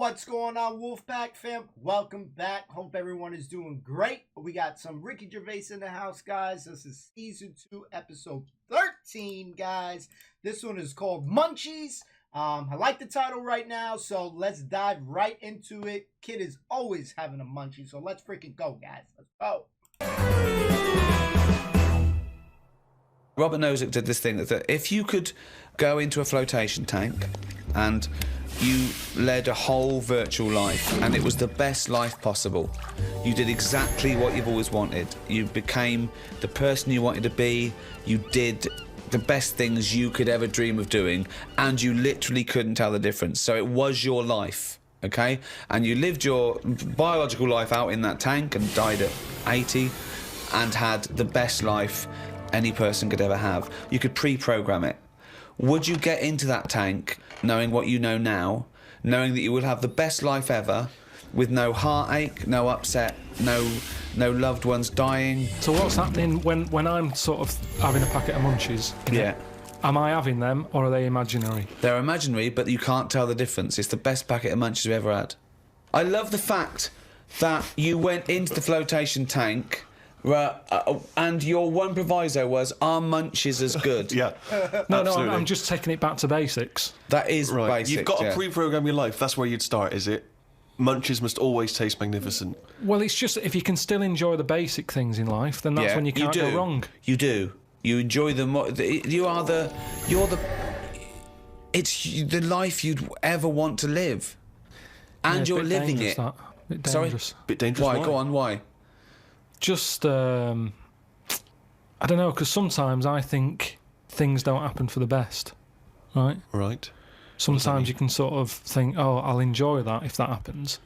What's going on, Wolfpack fam? Welcome back. Hope everyone is doing great. We got some Ricky Gervais in the house, guys. This is season 2, episode 13, guys. This one is called Munchies. I like the title right now, so let's dive right into it. Kid is always having a munchie, so let's freaking go, guys. Let's go. Robert Nozick did this thing that if you could go into a flotation tank and you led a whole virtual life and it was the best life possible, you did exactly what you've always wanted. You became the person you wanted to be, you did the best things you could ever dream of doing, and you literally couldn't tell the difference. So it was your life, okay? And you lived your biological life out in that tank and died at 80 and had the best life any person could ever have. You could pre-program it. Would you get into that tank knowing what you know now, knowing that you will have the best life ever, with no heartache, no upset, no loved ones dying? So what's happening when I'm sort of having a packet of munchies? Yeah. Am I having them, or are they imaginary? They're imaginary, but you can't tell the difference. It's the best packet of munchies we've ever had. I love the fact that you went into the flotation tank, and your one proviso was, are munchies as good? Yeah. No, I'm just taking it back to basics. That is Right. basic. You've got to pre-program your life. That's where you'd start, is it? Munchies must always taste magnificent. Well, it's just if you can still enjoy the basic things in life, then that's when you can't go wrong. You do. You enjoy them. It's the life you'd ever want to live, and Yeah, you're living it. Bit Sorry? dangerous. Bit dangerous. Why? Go on. Why? Just, I don't know, because sometimes I think things don't happen for the best, right? Right. Sometimes you can sort of think, oh, I'll enjoy that if that happens.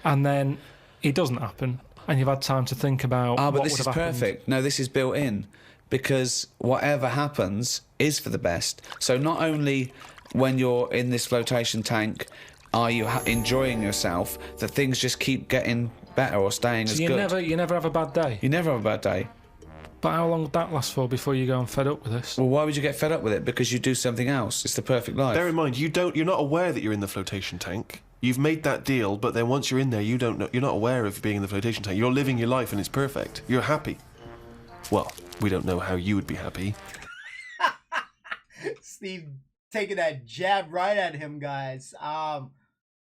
And then it doesn't happen, and you've had time to think about but what this would is have happened. perfect. No, this is built in, because whatever happens is for the best. So not only when you're in this flotation tank are you enjoying yourself, that things just keep getting better or staying as good. You never have a bad day. You never have a bad day. But how long would that last for before you go and fed up with this? Well, why would you get fed up with it? Because you do something else. It's the perfect life. Bear in mind, you're not aware that you're in the flotation tank. You've made that deal, but then once you're in there, you don't know. You're not aware of being in the flotation tank. You're living your life, and it's perfect. You're happy. Well, we don't know how you would be happy. Steve taking that jab right at him, guys.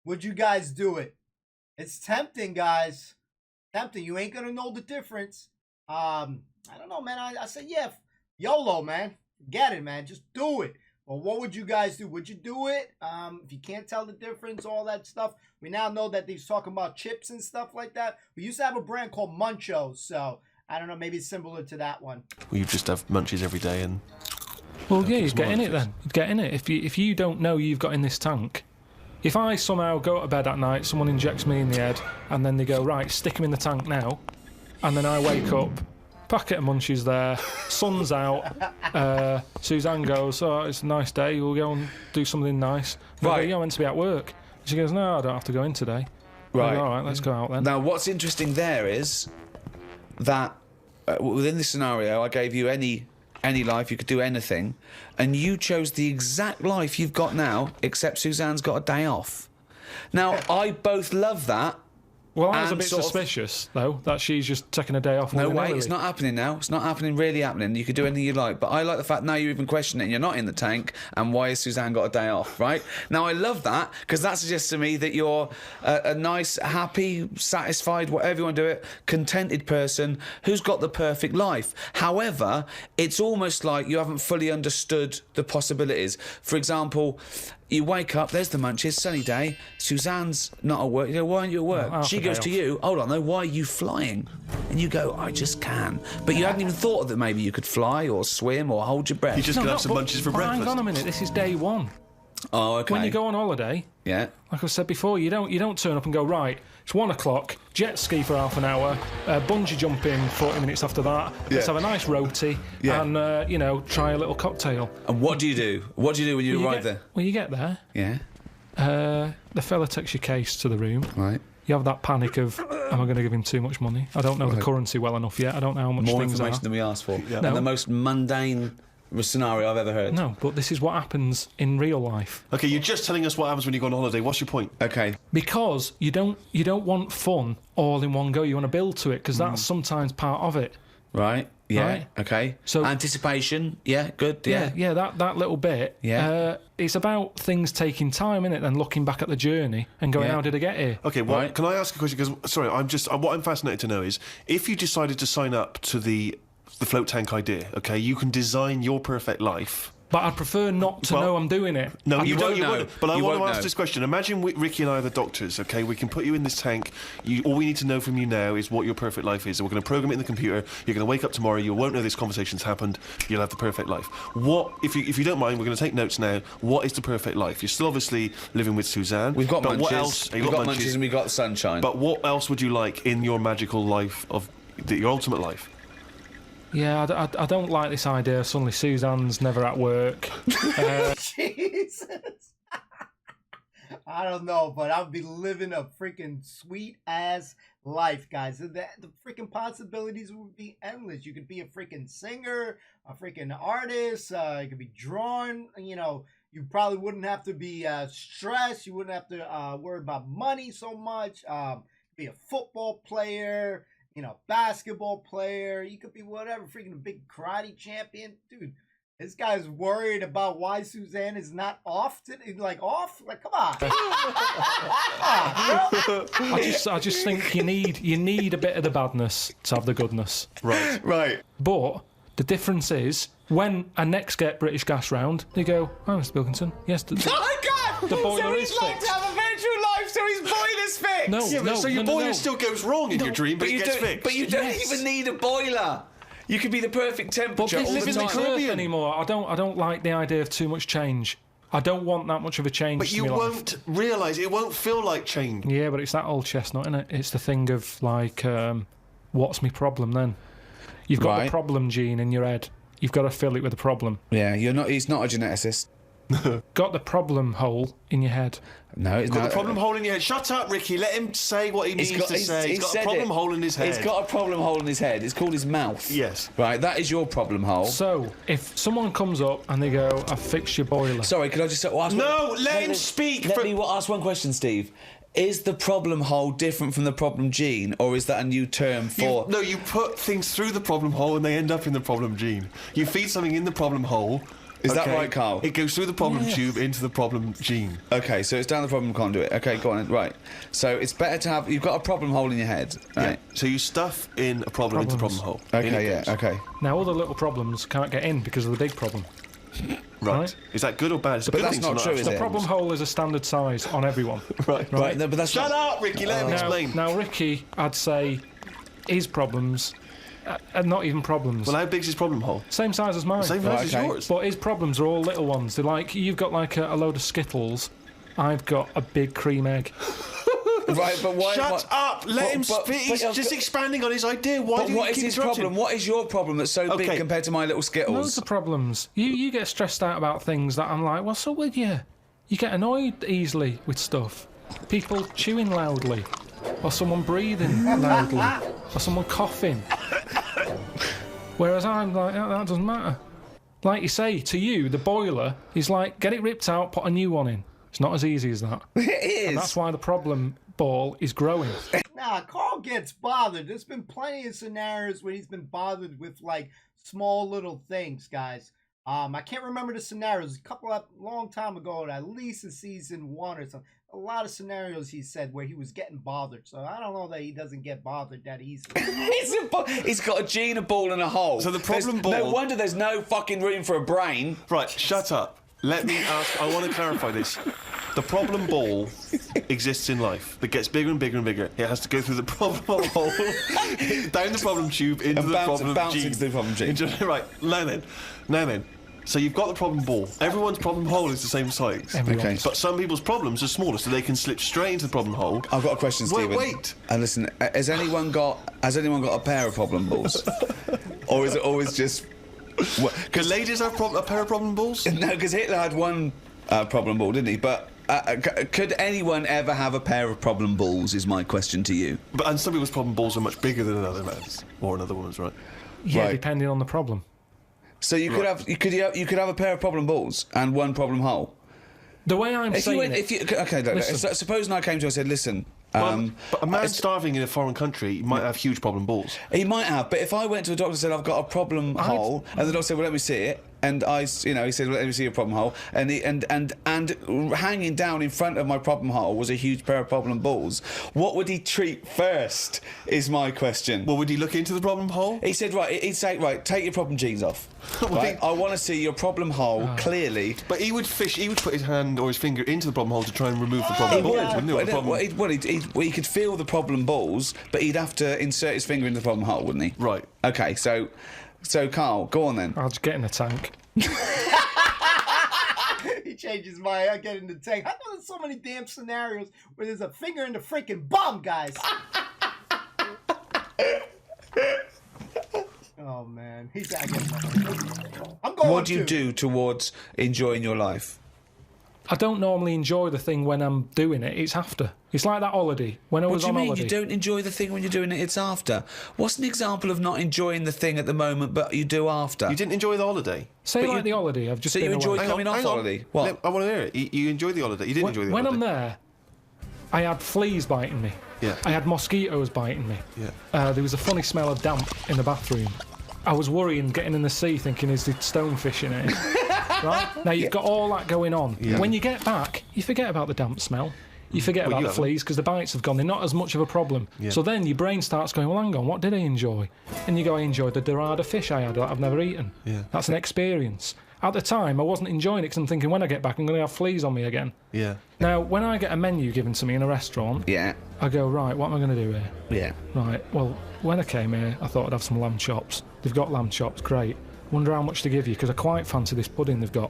Would you guys do it? It's tempting, guys. Tempting. You ain't gonna know the difference. I don't know, man. I said, yeah, YOLO, man. Get it, man. Just do it. Well, what would you guys do? Would you do it? If you can't tell the difference, all that stuff. We now know that he's talking about chips and stuff like that. We used to have a brand called Munchos, so I don't know, maybe it's similar to that one. Well, you just have munchies every day and... Well, yeah, you'd get in it then. You'd get in it. If you don't know you've got in this tank, if I somehow go to bed at night, someone injects me in the head, and then they go, right, stick him in the tank now, and then I wake up, packet of munchies there, sun's out, Suzanne goes, oh, it's a nice day, we'll go and do something nice. And I go, yeah, I'm meant to be at work. She goes, no, I don't have to go in today. Right. I go, all right, let's go out then. Now, what's interesting there is that within this scenario, I gave you any life, you could do anything, and you chose the exact life you've got now, except Suzanne's got a day off. Now, I both love that. Well, I was a bit suspicious, though, that she's just taking a day off. No way, it's not happening now. It's not really happening. You could do anything you like. But I like the fact now you're even questioning it and you're not in the tank, and why has Suzanne got a day off, right? Now, I love that, because that suggests to me that you're a nice, happy, satisfied, whatever you want to do it, contented person who's got the perfect life. However, it's almost like you haven't fully understood the possibilities. For example, you wake up, there's the munchies, sunny day, Suzanne's not at work. You go, why aren't you at work? No, she goes to you, hold on though, why are you flying? And you go, I just can. But you hadn't even thought that maybe you could fly or swim or hold your breath. You just could have some munchies for breakfast. Hang on a minute, this is day one. Oh, okay. When you go on holiday, yeah, like I said before, you don't turn up and go, right, it's 1 o'clock, jet ski for half an hour, bungee jumping 40 minutes after that, let's have a nice roti, and, try a little cocktail. And what do you do? What do you do when you arrive there? When you get there, yeah, the fella takes your case to the room. Right. You have that panic of, am I going to give him too much money? I don't know the currency well enough yet. I don't know how much More things information are. than we asked for. Yeah. And the most mundane scenario I've ever heard. No, but this is what happens in real life. Okay, you're just telling us what happens when you go on holiday. What's your point? Okay. Because you don't want fun all in one go. You want to build to it, because that's sometimes part of it. Right. Yeah. Right. Okay. So anticipation. Yeah. Good. Yeah. Yeah. That little bit. Yeah. It's about things taking time, innit? Then looking back at the journey and going, Yeah. how did I get here? Okay, well, Right. can I ask a question? Because, sorry, what I'm fascinated to know is, if you decided to sign up to the float tank idea, okay, you can design your perfect life. But I'd prefer not to Well, know I'm doing it. No, You you won't don't. know. But I You want to won't ask know. this question. Imagine Ricky and I are the doctors, okay? We can put you in this tank. All we need to know from you now is what your perfect life is. And we're going to program it in the computer. You're going to wake up tomorrow. You won't know this conversation's happened. You'll have the perfect life. What, if you don't mind, we're going to take notes now. What is the perfect life? You're still obviously living with Suzanne. We've got but Munchies. What else? We've got Munchies and we've got sunshine. But what else would you like in your magical life your ultimate life? Yeah, I don't like this idea. Suddenly Suzanne's never at work. Jesus. I don't know, but I'll be living a freaking sweet ass life, guys. The freaking possibilities would be endless. You could be a freaking singer, a freaking artist. You could be drawn. You know, you probably wouldn't have to be stressed. You wouldn't have to worry about money so much. Be a football player. You know, basketball player. You could be whatever. Freaking a big karate champion, dude. This guy's worried about why Suzanne is not off today. Like, off? Like, come on. Come on, bro. I just think you need a bit of the badness to have the goodness. Right. right. But the difference is, when I next get British Gas round, they go, "Oh, Mr. Wilkinson, yes, Oh my God! The boiler so is he's like fixed." to have a virtual life, so his boiler's fixed. No, Yeah, but so your boiler still goes wrong in your dream, but it gets fixed. But you don't Yes. even need a boiler. You could be the perfect But temperature this all the isn't time. the Caribbean anymore. I don't like the idea of too much change. I don't want that much of a change. But to you my life. won't realise, it won't feel like change. Yeah, but it's that old chestnut, isn't it? It's the thing of like, what's my problem then? You've got Right. the problem gene in your head. You've got to fill it with a problem. Yeah, he's not a geneticist. Got the problem hole in your head. No, it's Got not. the problem hole in your head. Shut up, Ricky. Let him say what he means to say. He's got a said problem it. hole in his head. He's got a problem hole in his head. It's called his mouth. Yes. Right, that is your problem hole. So, if someone comes up and they go, "I've fixed your boiler," Sorry, could I just ask No, let him speak Let for- me ask one question, Steve. Is the problem hole different from the problem gene, or is that a new term for... You put things through the problem hole and they end up in the problem gene. You feed something in the problem hole. Is that okay, right, Carl? It goes through the problem Yes. tube into the problem gene. Okay, so it's down the problem conduit. Okay, go on. Right. So it's better to have... You've got a problem hole in your head, right? Yeah. So you stuff in a problem into the problem hole. In Okay, it yeah, goes. okay. now all the little problems can't get in because of the big problem. Right. Right. Is that good or bad? It's a But good that's thing to not true, have is The it? problem hole is a standard size on everyone. Right. Right, no, but that's Shut not... up, Ricky. Let him Now, explain. now, Ricky, I'd say his problems are not even problems. Well, how big's his problem hole? Same size as mine. Same Right, size as okay. yours. But his problems are all little ones. They're like, you've got like a load of Skittles. I've got a big cream egg. Right, but why... Shut what- up! Let him but- speak. He's but- just expanding on his idea. Why But do you what is keep his interrupting? problem? What is your problem that's so big Okay. compared to my little Skittles? Loads of problems. You get stressed out about things that I'm like, what's up with you? You get annoyed easily with stuff. People chewing loudly. Or someone breathing loudly. Or someone coughing. Whereas I'm like, that doesn't matter. Like you say, to you, the boiler is like, get it ripped out, put a new one in. It's not as easy as that. It is. And that's why the problem ball is growing. Nah, Carl gets bothered. There's been plenty of scenarios where he's been bothered with like small little things, guys. I can't remember the scenarios. Long time ago, at least in season 1 or something. A lot of scenarios he said where he was getting bothered. So I don't know that he doesn't get bothered that easily. He's got a gene, a ball, and a hole. So the problem No ball- wonder there's no fucking room for a brain. Right, shut up. Let me ask. I want to clarify this. The problem ball exists in life. That gets bigger and bigger and bigger. It has to go through the problem hole, down the problem tube, into And the problem bounce gene. into the problem gene. Right, now then. So you've got the problem ball. Everyone's problem hole is the same size. Everyone. Okay. But some people's problems are smaller, so they can slip straight into the problem hole. I've got a question, Stephen. Wait. And listen, has anyone got a pair of problem balls, or is it always just? Because ladies have a pair of problem balls. No, because Hitler had one problem ball, didn't he? But could anyone ever have a pair of problem balls? Is my question to you. And some people's problem balls are much bigger than another man's or another woman's, right? Yeah, Right. depending on the problem. So you could have you could have a pair of problem balls and one problem hole. The way I'm saying okay, look, supposing I came to you and said, listen. But a man starving in a foreign country might have huge problem balls. He might have, but if I went to a doctor and said I've got a problem hole, and the doctor said, "Well, let me see it," and he said, "Well, let me see your problem hole," and hanging down in front of my problem hole was a huge pair of problem balls. What would he treat first? Is my question. Well, would he look into the problem hole? He said, he'd say, take your problem jeans off. Right? I want to see your problem hole clearly. But he would put his hand or his finger into the problem hole to try and remove the problem balls, wouldn't he? He could feel the problem balls, but he'd have to insert his finger in the problem hole, wouldn't he? Right. Okay, so Carl, go on then. I'll just get in the tank. He changes his mind. I get in the tank. I know there's so many damn scenarios where there's a finger in the freaking bum, guys. Oh man, I'm going. What do you do towards enjoying your life? I don't normally enjoy the thing when I'm doing it. It's after. It's like that holiday. When I was on holiday. What do you mean you don't enjoy the thing when you're doing it? It's after. What's an example of not enjoying the thing at the moment, but you do after? You didn't enjoy the holiday. Say like the holiday. I've just. So been you enjoyed away. coming off holiday? What? I want to hear it. You enjoyed the holiday. You didn't enjoy the holiday. When I'm there, I had fleas biting me. Yeah. I had mosquitoes biting me. Yeah. There was a funny smell of damp in the bathroom. I was worrying, getting in the sea, thinking, is there stonefish in it? Right? Now, you've got all that going on. Yeah. When you get back, you forget about the damp smell. You forget about the fleas because the bites have gone. They're not as much of a problem. Yeah. So then your brain starts going, well, hang on, what did I enjoy? And you go, I enjoyed the dorada fish I had that I've never eaten. Yeah. That's an experience. At the time, I wasn't enjoying it because I'm thinking, when I get back, I'm going to have fleas on me again. Yeah. Now, when I get a menu given to me in a restaurant, I go, right, what am I going to do here? Yeah. Right, well, when I came here, I thought I'd have some lamb chops. They've got lamb chops, great. Wonder how much to give you, because I quite fancy this pudding they've got.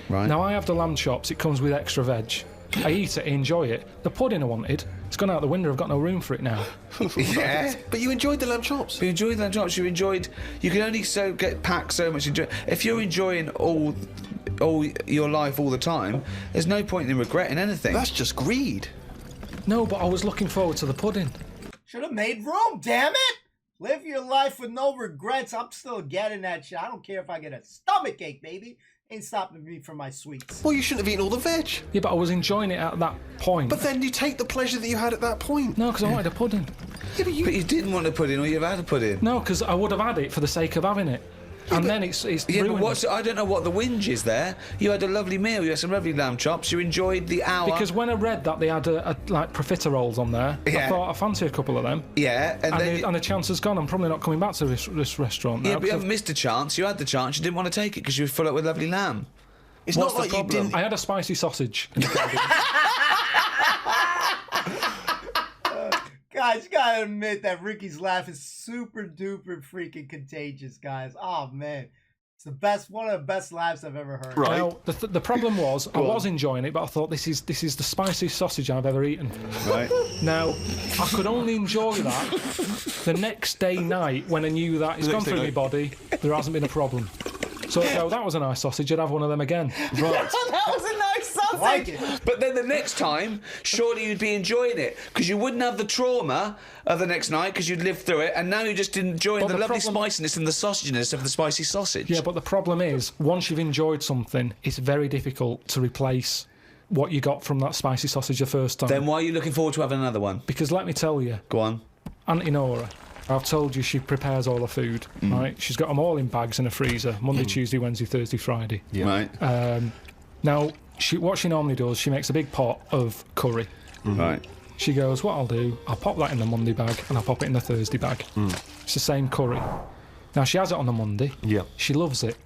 Right. Now, I have the lamb chops, it comes with extra veg. I eat it, I enjoy it. The pudding I wanted, it's gone out the window, I've got no room for it now. Yeah. But you enjoyed the lamb chops. You enjoyed the lamb chops, you can only get packed so much. If you're enjoying all your life all the time, there's no point in regretting anything. That's just greed. No, but I was looking forward to the pudding. Should have made room, damn it! Live your life with no regrets. I'm still getting that shit. I don't care if I get a stomach ache, baby. Ain't stopping me from my sweets. Well, you shouldn't have eaten all the veg. Yeah, but I was enjoying it at that point. But then you take the pleasure that you had at that point. No, because I wanted a pudding. Yeah, but you didn't want a pudding, or you've had a pudding. No, because I would have had it for the sake of having it. And then it's ruined. But I don't know what the whinge is there. You had a lovely meal. You had some lovely lamb chops. You enjoyed the hour. Because when I read that they had like profiteroles on there, I thought I fancy a couple of them. Yeah, and the chance has gone. I'm probably not coming back to this restaurant now. Yeah, but you haven't missed a chance. You had the chance. You didn't want to take it because you were full up with lovely lamb. It's What's not like the problem? you didn't. I had a spicy sausage. Guys, you gotta admit that Ricky's laugh is super duper freaking contagious, guys. Oh man, it's one of the best laughs I've ever heard. Right. Now, the problem was I was enjoying it, but I thought this is the spiciest sausage I've ever eaten. Right. Now, I could only enjoy that the next day night when I knew that it's gone through my body. There hasn't been a problem. So that was a nice sausage. I'd have one of them again. Right. That was a nice sausage. Like it. But then the next time, surely you'd be enjoying it because you wouldn't have the trauma of the next night because you'd lived through it, and now you're just enjoying the lovely spiciness and the sausaginess of the spicy sausage. Yeah, but the problem is, once you've enjoyed something, it's very difficult to replace what you got from that spicy sausage the first time. Then why are you looking forward to having another one? Because let me tell you, Go on. Auntie Nora, I've told you she prepares all her food, right? She's got them all in bags in a freezer, Monday, Tuesday, Wednesday, Thursday, Friday. Yeah. Right. Now, what she normally does, she makes a big pot of curry. Right. She goes, what I'll do, I'll pop that in the Monday bag and I'll pop it in the Thursday bag. It's the same curry. Now, she has it on the Monday. Yeah. She loves it.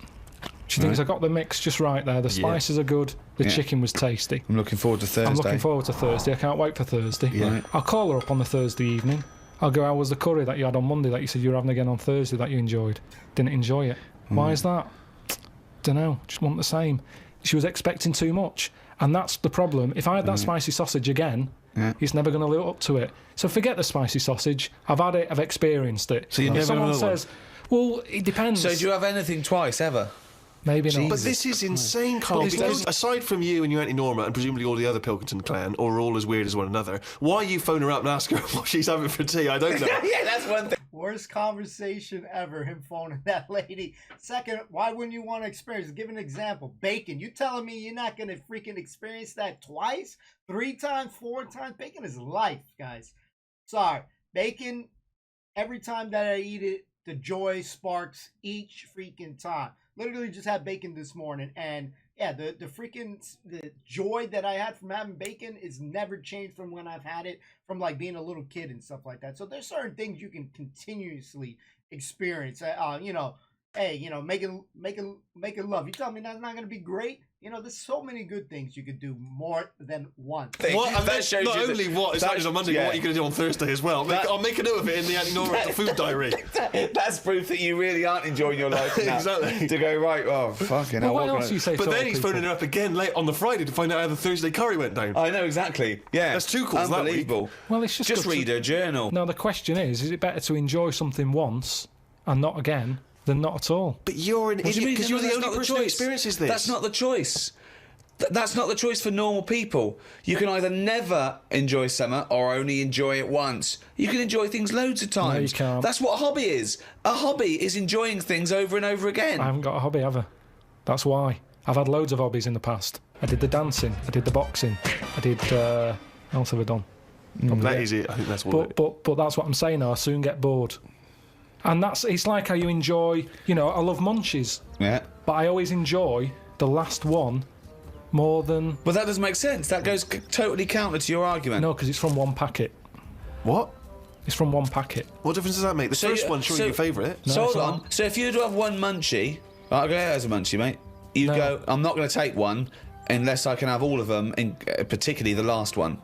She thinks I got the mix just right there. The spices are good. The chicken was tasty. I'm looking forward to Thursday. I'm looking forward to Thursday. I can't wait for Thursday. Yeah. I'll call her up on the Thursday evening. I'll go, how was the curry that you had on Monday that you said you were having again on Thursday that you enjoyed? Didn't enjoy it. Why is that? Dunno, just want the same. She was expecting too much. And that's the problem. If I had that spicy sausage again, it's never going to live up to it. So forget the spicy sausage. I've had it, I've experienced it. So you never Someone have another says, well, it depends. So do you have anything twice, ever? Maybe not. But this is insane, Carl, This because is- aside from you and your Auntie Norma and presumably all the other Pilkington clan, or all as weird as one another, why you phone her up and ask her what she's having for tea? I don't know. Yeah, that's one thing. Worst conversation ever, him phoning that lady. Second, why wouldn't you want to experience it? Give an example. Bacon. You telling me you're not going to freaking experience that twice, 3 times, 4 times? Bacon is life, guys. Sorry. Bacon, every time that I eat it, the joy sparks each freaking time. Literally just had bacon this morning, and yeah, the joy that I had from having bacon is never changed from when I've had it from like being a little kid and stuff like that. So there's certain things you can continuously experience. Hey, making love. You tell me that's not gonna be great? There's so many good things you could do more than once. What? And That shows not you only what is that- happening on Monday, yeah. but what you're going to do on Thursday as well. I'll make a note of it in the Auntie Norma food diary. That's proof that you really aren't enjoying your life enough. Exactly. To go, right, oh, fucking hell. Well, what can else I- do you say? But to then other he's people? phoning her up again late on the Friday to find out how the Thursday curry went down. I know, exactly. Yeah. That's 2 calls that week. Unbelievable. Well, it's just good read to- her journal. No, the question is it better to enjoy something once and not again than not at all? But you're an What do you idiot mean? because No, you're the that's only not person who choice. experiences this. That's not the choice. That's not the choice for normal people. You can either never enjoy summer or only enjoy it once. You can enjoy things loads of times. you can't. That's what a hobby is. A hobby is enjoying things over and over again. I haven't got a hobby ever. That's why. I've had loads of hobbies in the past. I did the dancing. I did the boxing. I did. What else have I done? That is it. I think that's what. But that's what I'm saying. Now I soon get bored. And it's like how you enjoy. I love Munchies, Yeah. but I always enjoy the last one more than Well, that doesn't make sense. That goes totally counter to your argument. no, because it's from one packet. What? It's from one packet. What difference does that make? The first one's surely your favourite. So it's hold on. not. So if you were to have one munchie, I'll go as a munchie, mate. You No. go. I'm not going to take one unless I can have all of them, particularly the last one.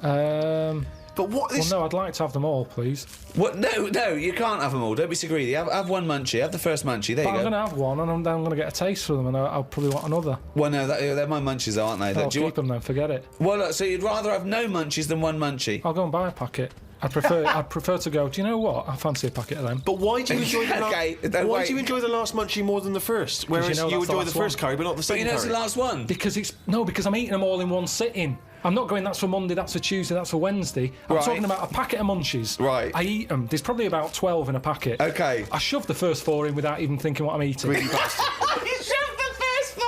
But what Well, is? no, I'd like to have them all, please. What? No, you can't have them all. Don't be so greedy. Have one munchie. Have the first munchie. There But you I'm go. going to have one, and I'm going to get a taste for them, and I'll probably want another. Well, no, they're my munchies, aren't they? I'll Do you keep them then. Forget it. Well, look, so you'd rather have no munchies than one munchie? I'll go and buy a packet. I'd prefer to go. Do you know what? I fancy a packet of them. But why do you enjoy the Okay, why wait. do you enjoy the last munchie more than the first? Whereas you know you that's the enjoy the last first one. curry, but not the But second you know it's curry. the last one. Because I'm eating them all in one sitting. I'm not going, that's for Monday, that's for Tuesday, that's for Wednesday. I'm Right. talking about a packet of Munchies. Right. I eat them. There's probably about 12 in a packet. Okay. I shove the first 4 in without even thinking what I'm eating. You shoved the first 4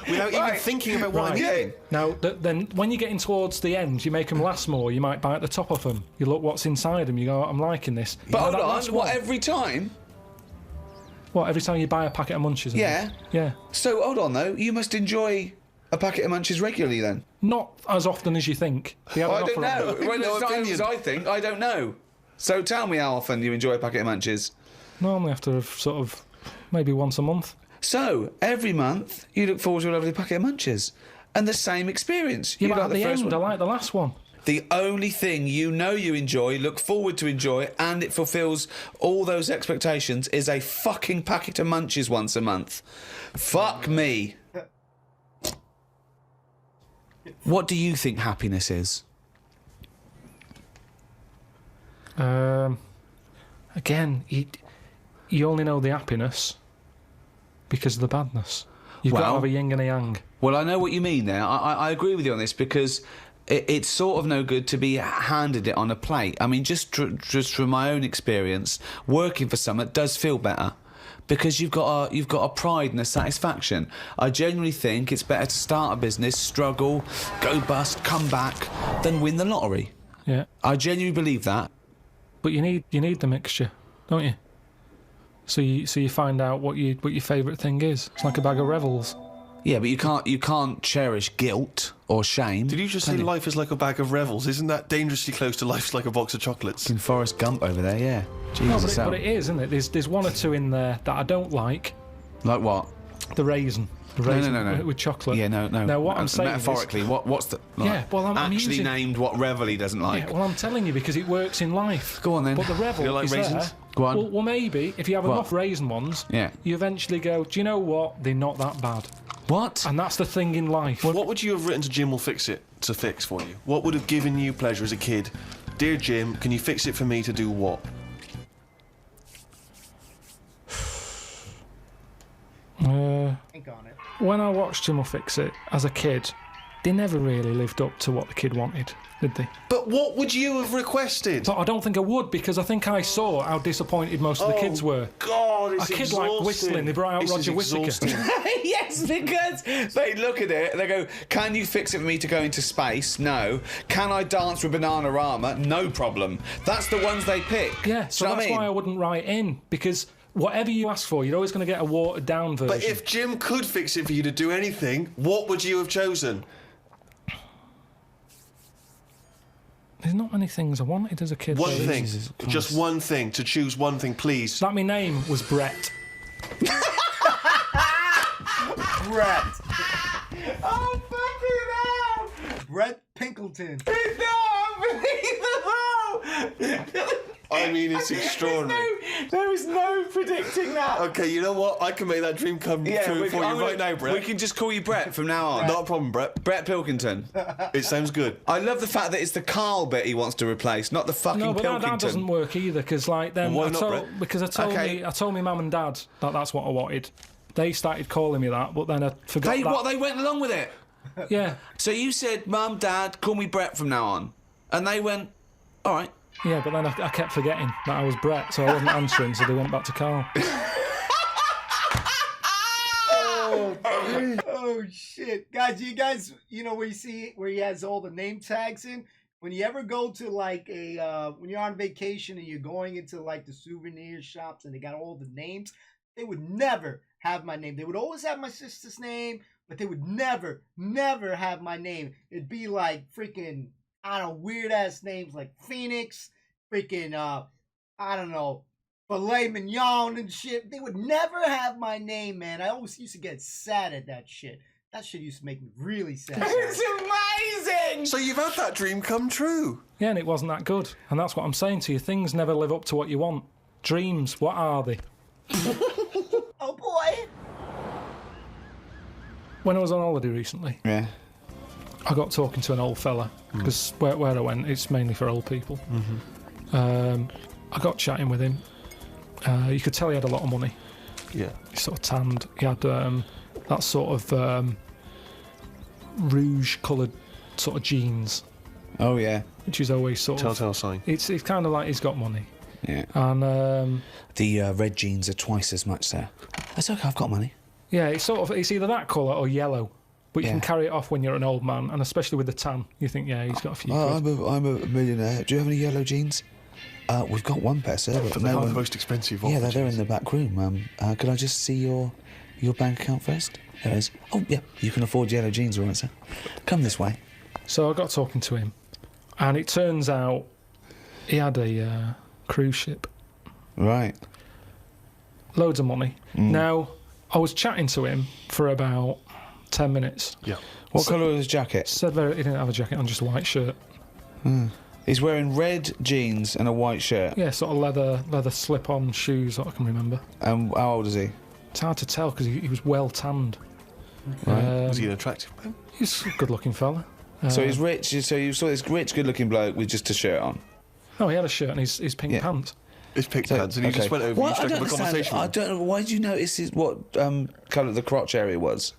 in! Without even Right. thinking about what I'm Right. eating. Now, then when you're getting towards the end, you make them last more. You might bite the top off them. You look what's inside them. You go, I'm liking this. But You know hold that on, last what, one? every time? What, every time you buy a packet of Munchies? Yeah. Yeah. So, hold on, though. You must enjoy a packet of munchies regularly, then? Not as often as you think. They have I an don't offer on know. them. Well, No it's not opinion. as I think. I don't know. So tell me how often you enjoy a packet of munchies. Normally after sort of maybe once a month. So, every month, you look forward to a lovely packet of munchies. And the same experience. Yeah, You but like at the first end, I one. like the last one. The only thing you know you enjoy, look forward to enjoy, and it fulfills all those expectations is a fucking packet of munchies once a month. Fuck me. What do you think happiness is? Again, you only know the happiness because of the badness. You've got to Well- have a yin and a yang. Well, I know what you mean there. I agree with you on this because it's sort of no good to be handed it on a plate. I mean, just from my own experience, working for someone does feel better because you've got a pride and a satisfaction. I genuinely think it's better to start a business, struggle, go bust, come back, than win the lottery. Yeah, I genuinely believe that. but you need the mixture, don't you? So you find out what your favourite thing is. It's like a bag of Revels. Yeah, but you can't cherish guilt or shame. Did you just say can life is like a bag of Revels? Isn't that dangerously close to life's like a box of chocolates? In Forrest Gump over there, yeah. No, Jesus, but it is, isn't it? There's one or two in there that I don't like. like what? The raisin. The raisin No. with chocolate. Yeah, no. Now what I'm saying is, metaphorically, what's the Yeah, well, I'm actually using- named what Revel he doesn't like? yeah, well, I'm telling you because it works in life. Go on then. But the Revel You like is raisins? there. Go on. Well, maybe if you have What? enough raisin ones, Yeah. you eventually go, do you know what? They're not that bad. What? And that's the thing in life. What would you have written to Jim will fix it to fix for you? What would have given you pleasure as a kid? Dear Jim, can you fix it for me to do what? tank on it. When I watched him fix it as a kid, they never really lived up to what the kid wanted, did they? But what would you have requested? But I don't think I would, because I think I saw how disappointed most of the kids were. God, it's A kid like whistling, they brought out This is Roger Whittaker. exhausting. Yes, because they look at it and they go, can you fix it for me to go into space? No. Can I dance with Bananarama? No problem. That's the ones they pick. Yeah, so Do you know that's what I mean? why I wouldn't write in, because whatever you ask for, you're always going to get a watered-down version. But if Jim could fix it for you to do anything, what would you have chosen? There's not many things I wanted as a kid. One though. thing. Jesus Christ. Just one thing. To choose one thing, please. That my name was Brett. Brett. Oh, fucking hell! Brett Pinkleton. I mean, it's extraordinary. There is no predicting that. Okay, you know what? I can make that dream come true for you right now, Brett. We can just call you Brett from now on. Not a problem, Brett. Brett Pilkington. It sounds good. I love the fact that it's the Carl bit he wants to replace, not the fucking No, but Pilkington. that doesn't work either, because like then Why not, Brett? because I told Okay. I told my mum and dad that that's what I wanted. They started calling me that, but then I forgot that. They went along with it. Yeah, So you said, Mum, Dad, call me Brett from now on. And they went, all right. yeah, but then I kept forgetting that I was Brett, so I wasn't answering, so they went back to Carl. Oh shit, guys! You know where you see where he has all the name tags in. When you ever go to like a when you're on vacation and you're going into like the souvenir shops and they got all the names, they would never have my name. They would always have my sister's name, but they would never have my name. It'd be like freaking, I don't know, weird ass names like Phoenix, freaking I don't know, filet mignon and shit. They would never have my name, man. I always used to get sad at that shit. That shit used to make me really sad. amazing! So you've had that dream come true. Yeah, and it wasn't that good, and that's what I'm saying to you. Things never live up to what you want. Dreams, what are they? Oh boy. When I was on holiday recently, Yeah. I got talking to an old fella, because where I went, it's mainly for old people. I got chatting with him. You could tell he had a lot of money. Yeah. He sort of tanned. He had that sort of rouge-coloured sort of jeans, Oh, yeah. which is always sort of... Telltale sign. It's kind of like he's got money. Yeah. And, The red jeans are twice as much, sir. That's okay, I've got money. yeah, it's either that colour or yellow. But you Yeah. can carry it off when you're an old man, and especially with the tan, you think, yeah, he's got a few quid. I'm a millionaire. Do you have any yellow jeans? We've got one pair, sir. But But no they're one... the most expensive Yeah, of they're in the back room. Could I just see your bank account first? There it is. Oh, yeah, you can afford yellow jeans, all right, sir. Come this way. So I got talking to him, and it turns out he had a cruise ship. Right. Loads of money. Now, I was chatting to him for about 10 minutes. Yeah. What colour was his jacket? Said he didn't have a jacket on, just a white shirt. He's wearing red jeans and a white shirt. Yeah, sort of leather slip-on shoes, what I can remember. And how old is he? It's hard to tell because he was well tanned. Right. Was he an attractive man? He's a good-looking fella. So he's rich. So you saw this rich, good-looking bloke with just a shirt on. No, he had a shirt and his pink Yeah. pants. His pink So, pants, and he just went over and you struck up a conversation. I don't know. Why did you notice what colour the crotch area was?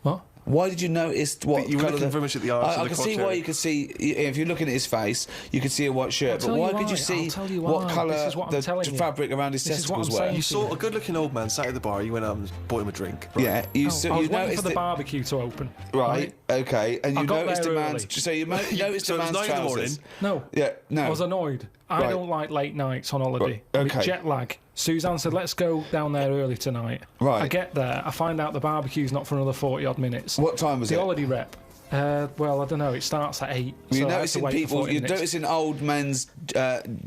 What? Why did you notice what You were colour looking the... very much at the arse I of the can see crotch why area. you could see... If you're looking at his face, you could see a white shirt. I'll But tell why you could you why. see I'll tell you what why. colour This is what I'm the telling you. fabric around his This is what testicles I'm were? saying. You saw a good-looking old man sat at the bar. You went out and bought him a drink. Right? Yeah, you I saw, was you waiting for noticed the it... barbecue to open. Right, okay, and I you got noticed there a man's... early. So you noticed So a it was man's 9 in the morning. trousers. No. Yeah, no. I was annoyed. I Right. don't like late nights on holiday. Right, okay. With jet lag. Suzanne said, let's go down there early tonight. Right. I get there, I find out the barbecue's not for another 40-odd minutes. What time was the it? holiday rep. Well, I don't know. It starts at 8. You're so I have to noticing wait for people. 40 You're minutes. noticing old men's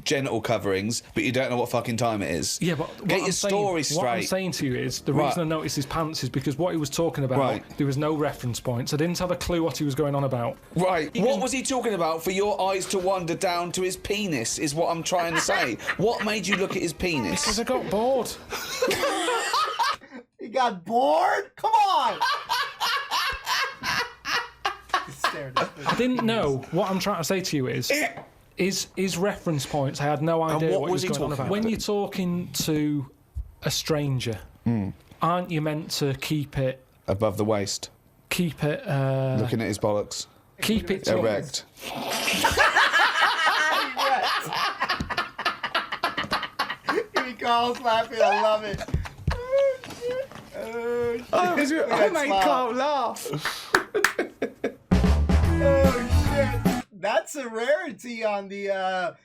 genital coverings, but you don't know what fucking time it is. Yeah, but get what your I'm story saying, What I'm straight. saying to you is the Right. reason I noticed his pants is because what he was talking about, Right. there was no reference points. I didn't have a clue what he was going on about. Right. What was he talking about for your eyes to wander down to his penis? Is what I'm trying to say. What made you look at his penis? Because I got bored. You got bored? Come on! I didn't know. What I'm trying to say to you is reference points. I had no idea what what was he he was going on talking about. When about? you're talking to a stranger, aren't you meant to keep it above the waist, Keep it. looking at his bollocks, Keep it erect. Carl's laughing. I love it. Oh, shit. Oh, shit. I make Carl laugh. Oh, shit. That's a rarity on the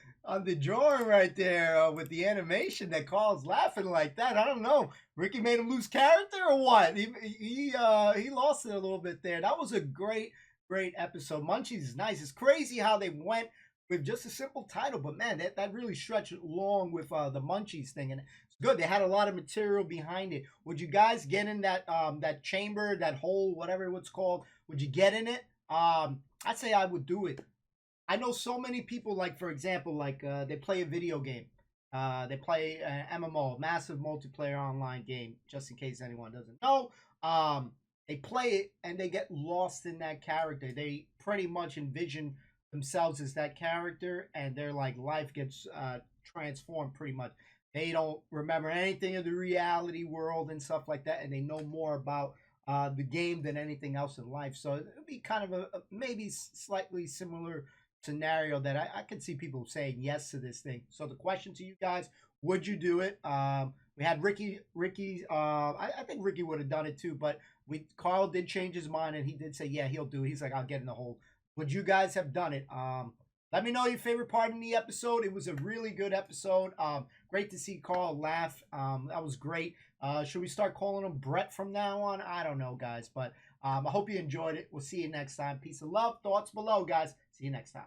drawing right there with the animation that Carl's laughing like that. I don't know. Ricky made him lose character or what? He lost it a little bit there. That was a great episode. Munchies is nice. It's crazy how they went with just a simple title, but man, that really stretched long with the Munchies thing, and it's good. They had a lot of material behind it. Would you guys get in that chamber, that hole, whatever it's called? Would you get in it? I'd say I would do it. I know so many people, like for example, like they play a video game. They play an MMO, massive multiplayer online game. Just in case anyone doesn't know, they play it and they get lost in that character. They pretty much envision themselves as that character, and their like life gets transformed pretty much. They don't remember anything of the reality world and stuff like that, and they know more about the game than anything else in life. So it would be kind of a maybe slightly similar scenario that I could see people saying yes to this thing. So the question to you guys: would you do it? We had Ricky. I think Ricky would have done it too, but Carl did change his mind, and he did say, yeah, he'll do it. He's like, I'll get in the hole. Would you guys have done it? Let me know your favorite part in the episode. It was a really good episode. Great to see Carl laugh. That was great. Should we start calling him Brett from now on? I don't know, guys. But I hope you enjoyed it. We'll see you next time. Peace and love. Thoughts below, guys. See you next time.